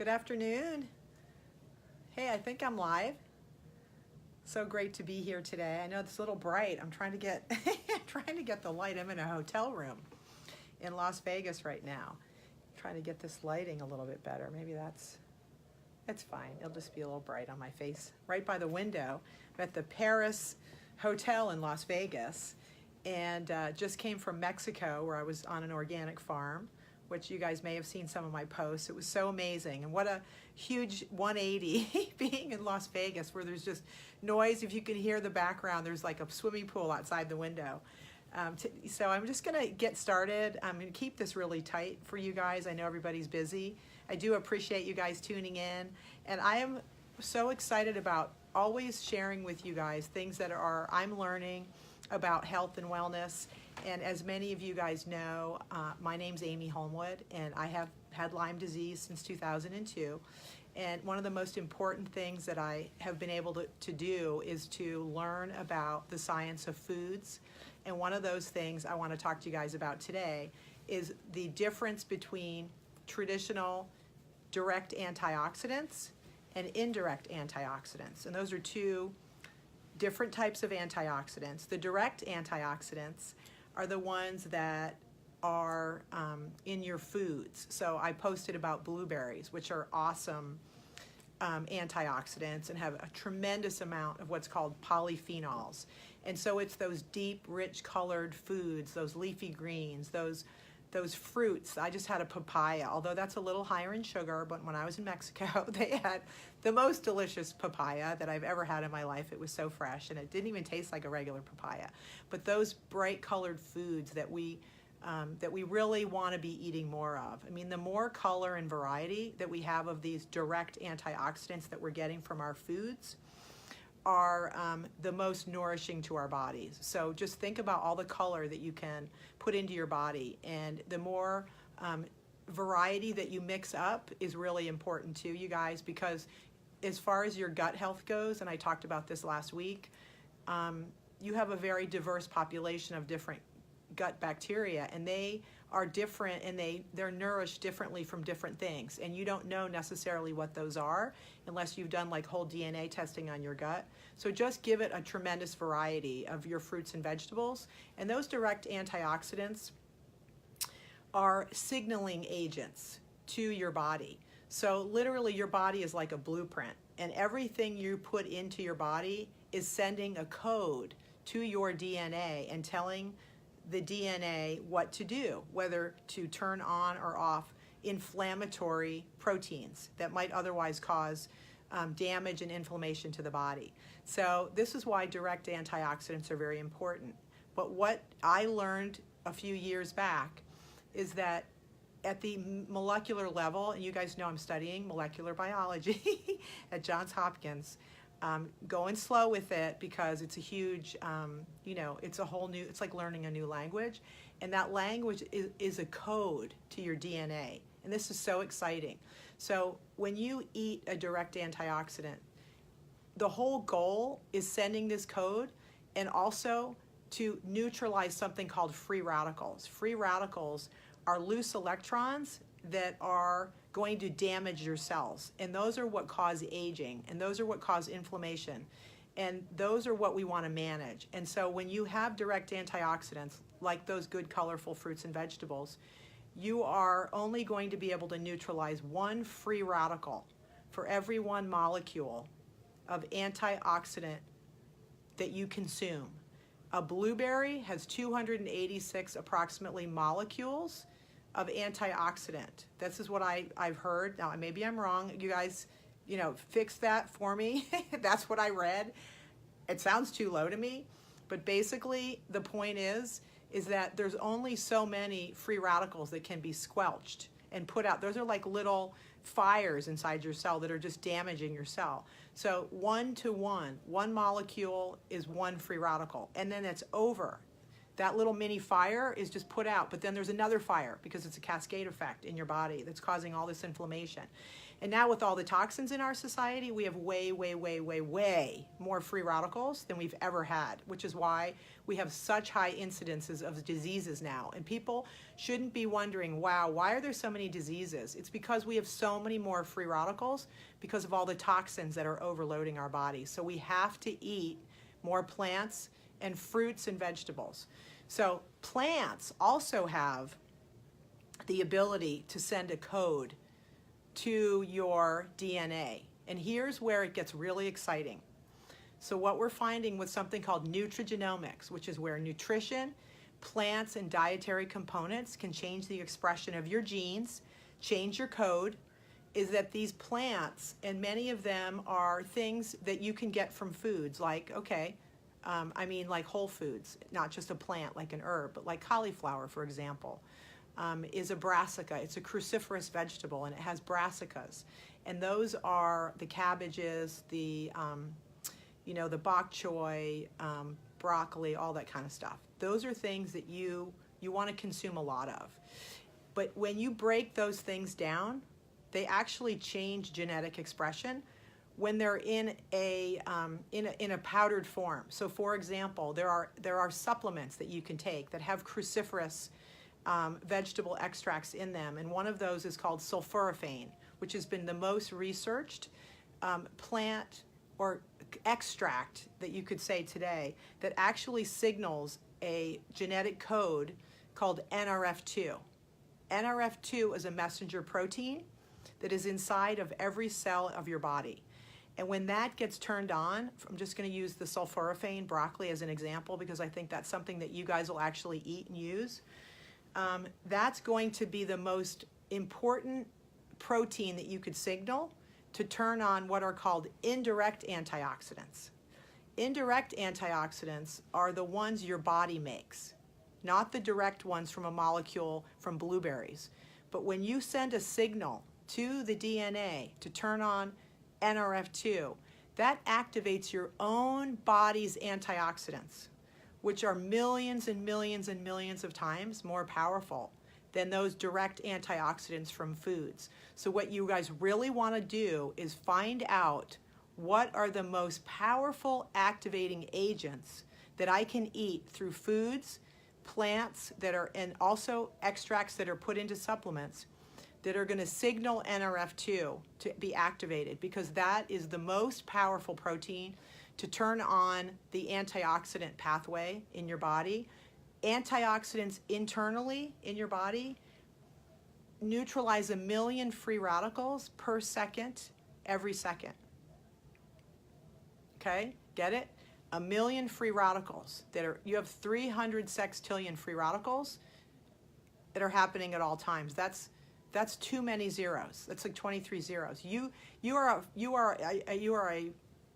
Good afternoon. Hey, I think I'm live. So great to be here today. I know it's a little bright. I'm trying to get trying to get the light. I'm in a hotel room in Las Vegas right now. Trying to get this lighting a little bit better. Maybe that's fine. It'll just be a little bright on my face. Right by the window. I'm at the Paris Hotel in Las Vegas, and just came from Mexico, where I was on an organic farm, which you guys may have seen some of my posts. It was so amazing, and what a huge 180 being in Las Vegas, where there's just noise. If you can hear the background, there's like a swimming pool outside the window. So I'm just gonna get started. I'm gonna keep this really tight for you guys. I know everybody's busy. I do appreciate you guys tuning in, and I am so excited about always sharing with you guys things that I'm learning about health and wellness. And as many of you guys know, my name's Amy Holmwood, and I have had Lyme disease since 2002. And one of the most important things that I have been able to do is to learn about the science of foods. And one of those things I want to talk to you guys about today is the difference between traditional direct antioxidants and indirect antioxidants. And those are two different types of antioxidants. The direct antioxidants are the ones that are in your foods. So I posted about blueberries, which are awesome antioxidants and have a tremendous amount of what's called polyphenols. And so it's those deep, rich colored foods, those leafy greens, those fruits. I just had a papaya, although that's a little higher in sugar, but when I was in Mexico, they had the most delicious papaya that I've ever had in my life. It was so fresh, and it didn't even taste like a regular papaya. But those bright colored foods that we really want to be eating more of. I mean, the more color and variety that we have of these direct antioxidants that we're getting from our foods are the most nourishing to our bodies. So just think about all the color that you can put into your body, and the more variety that you mix up is really important too, you guys, because as far as your gut health goes, and I talked about this last week, you have a very diverse population of different gut bacteria, and they are different, and they're nourished differently from different things, and you don't know necessarily what those are unless you've done like whole DNA testing on your gut. So just give it a tremendous variety of your fruits and vegetables. And those direct antioxidants are signaling agents to your body. So literally your body is like a blueprint, and everything you put into your body is sending a code to your DNA and telling the DNA what to do, whether to turn on or off inflammatory proteins that might otherwise cause damage and inflammation to the body. So this is why direct antioxidants are very important. But what I learned a few years back is that at the molecular level, and you guys know I'm studying molecular biology at Johns Hopkins, going slow with it because it's a huge, it's a whole new, it's like learning a new language. And that language is a code to your DNA. And this is so exciting. So when you eat a direct antioxidant, the whole goal is sending this code and also to neutralize something called free radicals. Free radicals are loose electrons that are going to damage your cells, and those are what cause aging, and those are what cause inflammation, and those are what we want to manage. And so when you have direct antioxidants like those good colorful fruits and vegetables, you are only going to be able to neutralize one free radical for every one molecule of antioxidant that you consume. A blueberry has 286 approximately molecules of antioxidant. This is what I've heard. Now, maybe I'm wrong. You guys, fix that for me. That's what I read. It sounds too low to me. But basically, the point is that there's only so many free radicals that can be squelched and put out. Those are like little fires inside your cell that are just damaging your cell. So 1 to 1, one molecule is one free radical, and then it's over. that little mini fire is just put out, but then there's another fire because it's a cascade effect in your body that's causing all this inflammation. And now with all the toxins in our society, we have way, way, way, way, way more free radicals than we've ever had, which is why we have such high incidences of diseases now. And people shouldn't be wondering, wow, why are there so many diseases? It's because we have so many more free radicals because of all the toxins that are overloading our bodies. So we have to eat more plants and fruits and vegetables. So plants also have the ability to send a code to your DNA. And here's where it gets really exciting. So what we're finding with something called nutrigenomics, which is where nutrition, plants, and dietary components can change the expression of your genes, change your code, is that these plants, and many of them are things that you can get from foods like, like whole foods, not just a plant like an herb, but like cauliflower, for example. Is a brassica. It's a cruciferous vegetable, and it has brassicas. And those are the cabbages, the bok choy, broccoli, all that kind of stuff. Those are things that you want to consume a lot of. But when you break those things down, they actually change genetic expression when they're in a powdered form. So, for example, there are supplements that you can take that have cruciferous vegetable extracts in them, and one of those is called sulforaphane, which has been the most researched plant or extract that you could say today that actually signals a genetic code called NRF2. NRF2 is a messenger protein that is inside of every cell of your body. And when that gets turned on, I'm just going to use the sulforaphane broccoli as an example because I think that's something that you guys will actually eat and use. That's going to be the most important protein that you could signal to turn on what are called indirect antioxidants. Indirect antioxidants are the ones your body makes, not the direct ones from a molecule from blueberries. But when you send a signal to the DNA to turn on NRF2, that activates your own body's antioxidants, which are millions and millions and millions of times more powerful than those direct antioxidants from foods. So what you guys really want to do is find out what are the most powerful activating agents that I can eat through foods, plants that are, and also extracts that are put into supplements that are going to signal NRF2 to be activated, because that is the most powerful protein to turn on the antioxidant pathway in your body. Antioxidants internally in your body neutralize 1 million free radicals per second, every second. Okay, get it? 1 million free radicals you have 300 sextillion free radicals that are happening at all times. That's too many zeros. That's like 23 zeros. You are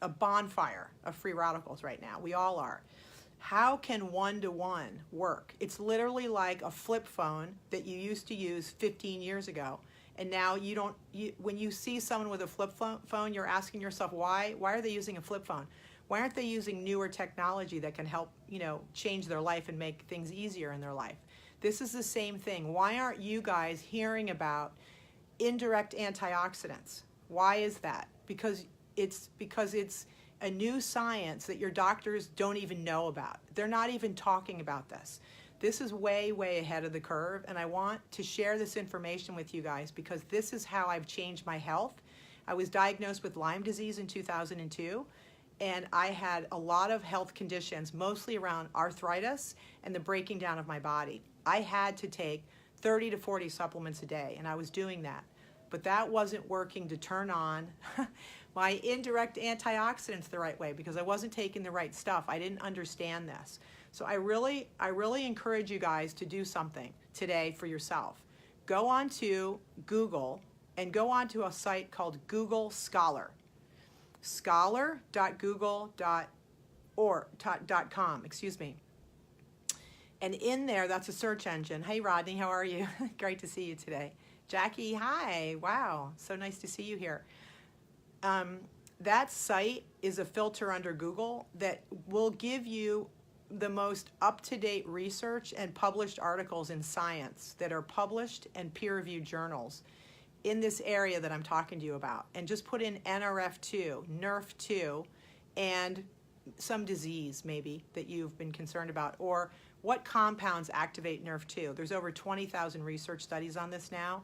a bonfire of free radicals right now. We all are. How can one-to-one work? It's literally like a flip phone that you used to use 15 years ago, and now when you see someone with a flip phone, you're asking yourself, why are they using a flip phone? Why aren't they using newer technology that can help, change their life and make things easier in their life? This is the same thing. Why aren't you guys hearing about indirect antioxidants? Why is that? Because it's a new science that your doctors don't even know about. They're not even talking about this. This is way, way ahead of the curve, and I want to share this information with you guys because this is how I've changed my health. I was diagnosed with Lyme disease in 2002, and I had a lot of health conditions, mostly around arthritis and the breaking down of my body. I had to take 30 to 40 supplements a day, and I was doing that. But that wasn't working to turn on my indirect antioxidants the right way because I wasn't taking the right stuff. I didn't understand this. So I really encourage you guys to do something today for yourself. Go on to Google and go on to a site called Google Scholar. Scholar.google.com, excuse me. And in there, that's a search engine. Hey, Rodney, how are you? Great to see you today. Jackie, hi. Wow, so nice to see you here. That site is a filter under Google that will give you the most up-to-date research and published articles in science that are published in peer-reviewed journals in this area that I'm talking to you about. And just put in NRF2, NRF2, and some disease maybe that you've been concerned about, or what compounds activate NRF2. There's over 20,000 research studies on this now.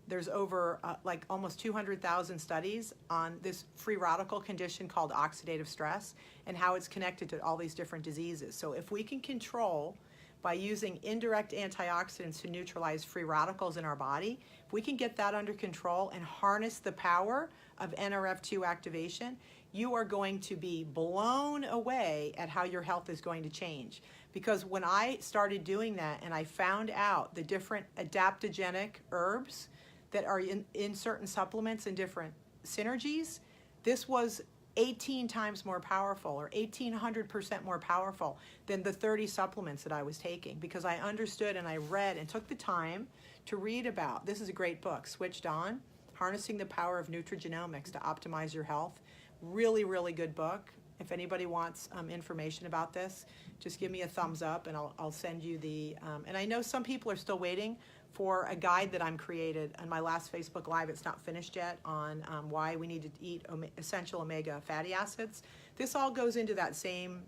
There's over like almost 200,000 studies on this free radical condition called oxidative stress and how it's connected to all these different diseases. So if we can control by using indirect antioxidants to neutralize free radicals in our body, if we can get that under control and harness the power of NRF2 activation, you are going to be blown away at how your health is going to change. Because when I started doing that and I found out the different adaptogenic herbs that are in certain supplements and different synergies, this was 18 times more powerful, or 1,800% more powerful than the 30 supplements that I was taking, because I understood and I read and took the time to read about, this is a great book, Switched On, Harnessing the Power of Nutrigenomics to Optimize Your Health. Really, really good book. If anybody wants information about this, just give me a thumbs up and I'll send you the, and I know some people are still waiting for a guide that I'm created on my last Facebook Live. It's not finished yet, on why we need to eat essential omega fatty acids. This all goes into that same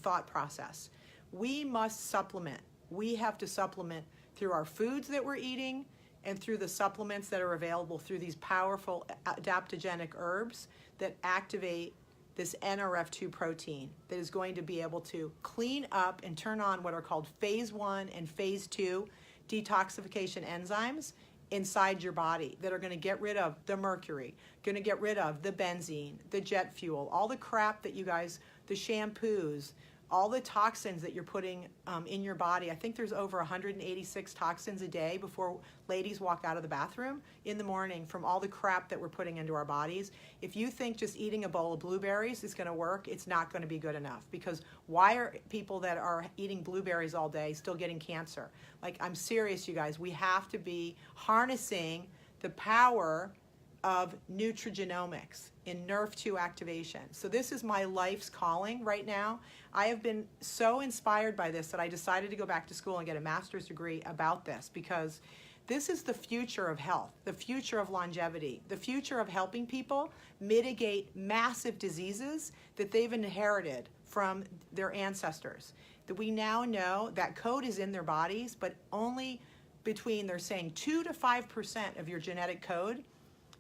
thought process. We must supplement. We have to supplement through our foods that we're eating and through the supplements that are available through these powerful adaptogenic herbs that activate this NRF2 protein that is going to be able to clean up and turn on what are called phase 1 and phase 2 detoxification enzymes inside your body that are going to get rid of the mercury, going to get rid of the benzene, the jet fuel, all the crap that you guys, the shampoos, all the toxins that you're putting in your body. I think there's over 186 toxins a day before ladies walk out of the bathroom in the morning from all the crap that we're putting into our bodies. If you think just eating a bowl of blueberries is going to work, it's not going to be good enough, because why are people that are eating blueberries all day still getting cancer? Like, I'm serious, you guys. We have to be harnessing the power of nutrigenomics in NRF2 activation. So this is my life's calling right now. I have been so inspired by this that I decided to go back to school and get a master's degree about this, because this is the future of health, the future of longevity, the future of helping people mitigate massive diseases that they've inherited from their ancestors. That we now know that code is in their bodies, but only between, they're saying, 2 to 5% of your genetic code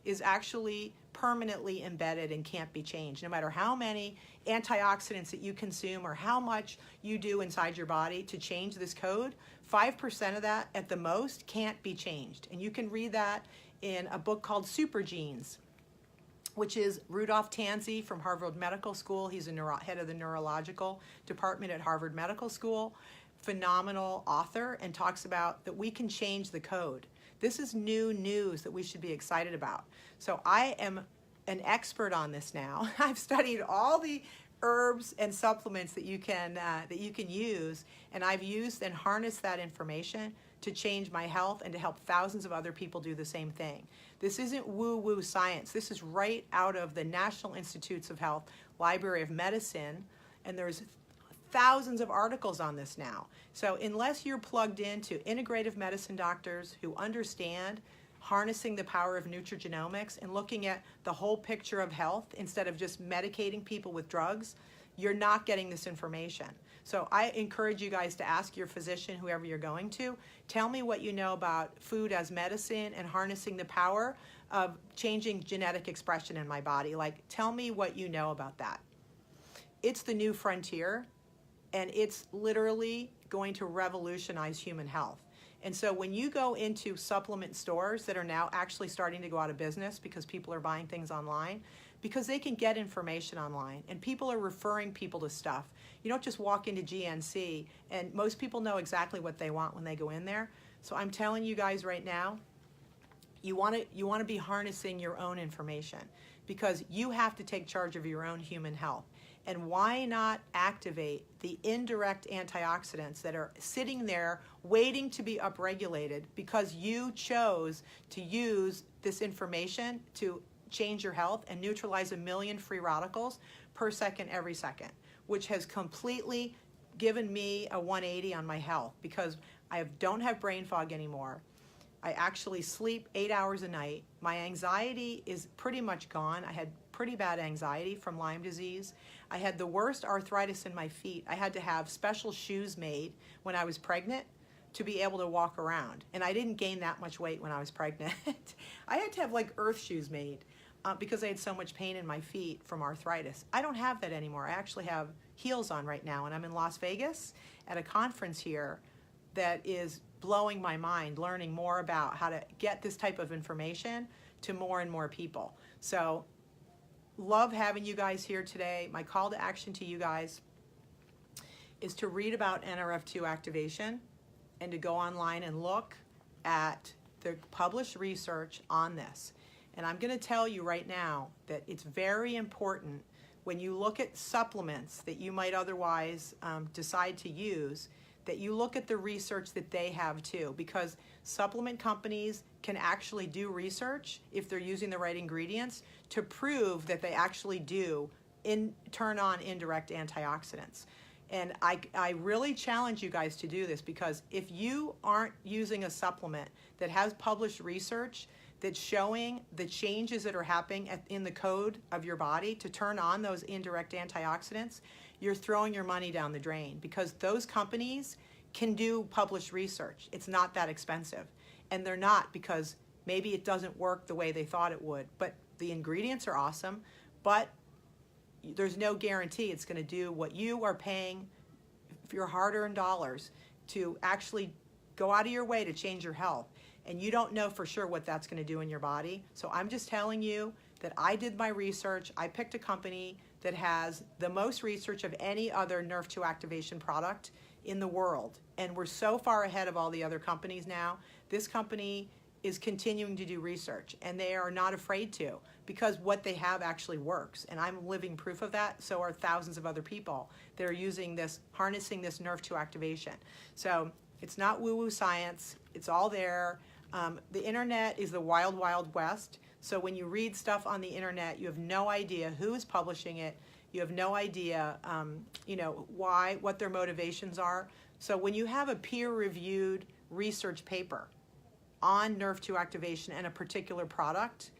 is actually permanently embedded and can't be changed. No matter how many antioxidants that you consume or how much you do inside your body to change this code, 5% of that at the most can't be changed. And you can read that in a book called Super Genes, which is Rudolph Tanzi from Harvard Medical School. He's a head of the neurological department at Harvard Medical School. Phenomenal author, and talks about that we can change the code. This is new news that we should be excited about. So I am an expert on this now. I've studied all the herbs and supplements that you can use, and I've used and harnessed that information to change my health and to help thousands of other people do the same thing. This isn't woo-woo science. This is right out of the National Institutes of Health Library of Medicine, and there's thousands of articles on this now. So unless you're plugged into integrative medicine doctors who understand harnessing the power of nutrigenomics and looking at the whole picture of health instead of just medicating people with drugs, you're not getting this information. So I encourage you guys to ask your physician, whoever you're going to, tell me what you know about food as medicine and harnessing the power of changing genetic expression in my body. Like, tell me what you know about that. It's the new frontier, and it's literally going to revolutionize human health. And so when you go into supplement stores that are now actually starting to go out of business because people are buying things online, because they can get information online and people are referring people to stuff. You don't just walk into GNC, and most people know exactly what they want when they go in there. So I'm telling you guys right now, you want to be harnessing your own information, because you have to take charge of your own human health. And why not activate the indirect antioxidants that are sitting there waiting to be upregulated because you chose to use this information to change your health and neutralize 1 million free radicals per second every second, which has completely given me a 180 on my health because I don't have brain fog anymore. I actually sleep 8 hours a night. My anxiety is pretty much gone. I had pretty bad anxiety from Lyme disease. I had the worst arthritis in my feet. I had to have special shoes made when I was pregnant to be able to walk around. And I didn't gain that much weight when I was pregnant. I had to have like earth shoes made because I had so much pain in my feet from arthritis. I don't have that anymore. I actually have heels on right now, and I'm in Las Vegas at a conference here that is blowing my mind, learning more about how to get this type of information to more and more people. So love having you guys here today. My call to action to you guys is to read about NRF2 activation and to go online and look at the published research on this. And I'm going to tell you right now that it's very important when you look at supplements that you might otherwise decide to use, that you look at the research that they have too, because supplement companies can actually do research if they're using the right ingredients to prove that they actually do turn on indirect antioxidants. And I really challenge you guys to do this, because if you aren't using a supplement that has published research that's showing the changes that are happening in the code of your body to turn on those indirect antioxidants, you're throwing your money down the drain, because those companies can do published research. It's not that expensive. And they're not, because maybe it doesn't work the way they thought it would. But the ingredients are awesome, but there's no guarantee it's going to do what you are paying for your hard-earned dollars to actually go out of your way to change your health. And you don't know for sure what that's going to do in your body. So I'm just telling you that I did my research. I picked a company that has the most research of any other Nerve2 activation product in the world. And we're so far ahead of all the other companies now. This company is continuing to do research, and they are not afraid to, because what they have actually works. And I'm living proof of that. So are thousands of other people that are using this, harnessing this Nerve2 activation. So it's not woo-woo science. It's all there. The internet is the wild, wild west. So when you read stuff on the internet, you have no idea who is publishing it. You have no idea, what their motivations are. So when you have a peer-reviewed research paper on Nerve2 activation and a particular product,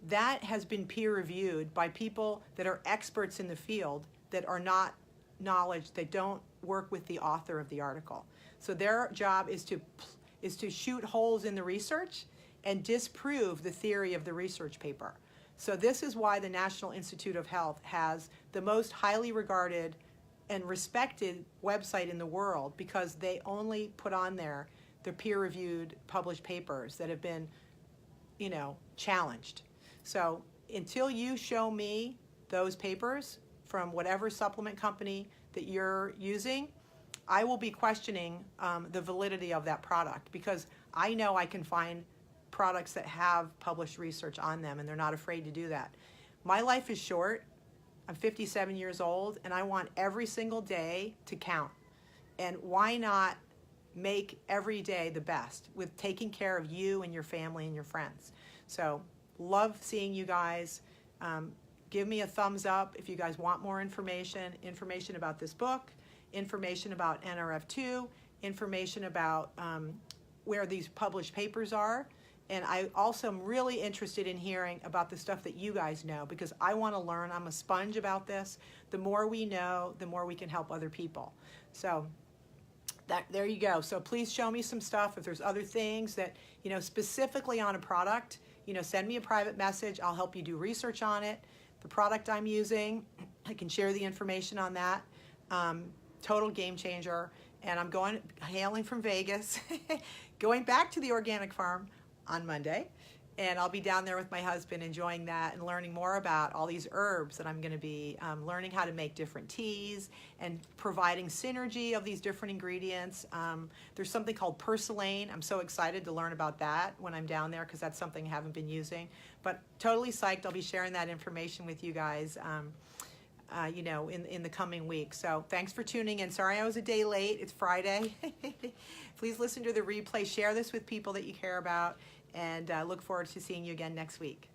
that has been peer-reviewed by people that are experts in the field that are not knowledge, they don't work with the author of the article. So their job is to shoot holes in the research and disprove the theory of the research paper. So this is why the National Institute of Health has the most highly regarded and respected website in the world, because they only put on there the peer-reviewed published papers that have been, challenged. So until you show me those papers from whatever supplement company that you're using, I will be questioning the validity of that product, because I know I can find products that have published research on them, and they're not afraid to do that. My life is short. I'm 57 years old, and I want every single day to count. And why not make every day the best with taking care of you and your family and your friends? So love seeing you guys. Give me a thumbs up if you guys want more information about this book, information about NRF2, information about where these published papers are. And I also am really interested in hearing about the stuff that you guys know, because I want to learn. I'm a sponge about this. The more we know, the more we can help other people. So there you go. So please show me some stuff. If there's other things that, specifically on a product, send me a private message. I'll help you do research on it. The product I'm using, I can share the information on that. Total game changer. And I'm hailing from Vegas, going back to the organic farm on Monday. And I'll be down there with my husband enjoying that and learning more about all these herbs that I'm going to be learning how to make different teas and providing synergy of these different ingredients. There's something called purslane. I'm so excited to learn about that when I'm down there, because that's something I haven't been using. But totally psyched. I'll be sharing that information with you guys in the coming week. So thanks for tuning in. Sorry I was a day late. It's Friday. Please listen to the replay. Share this with people that you care about. And look forward to seeing you again next week.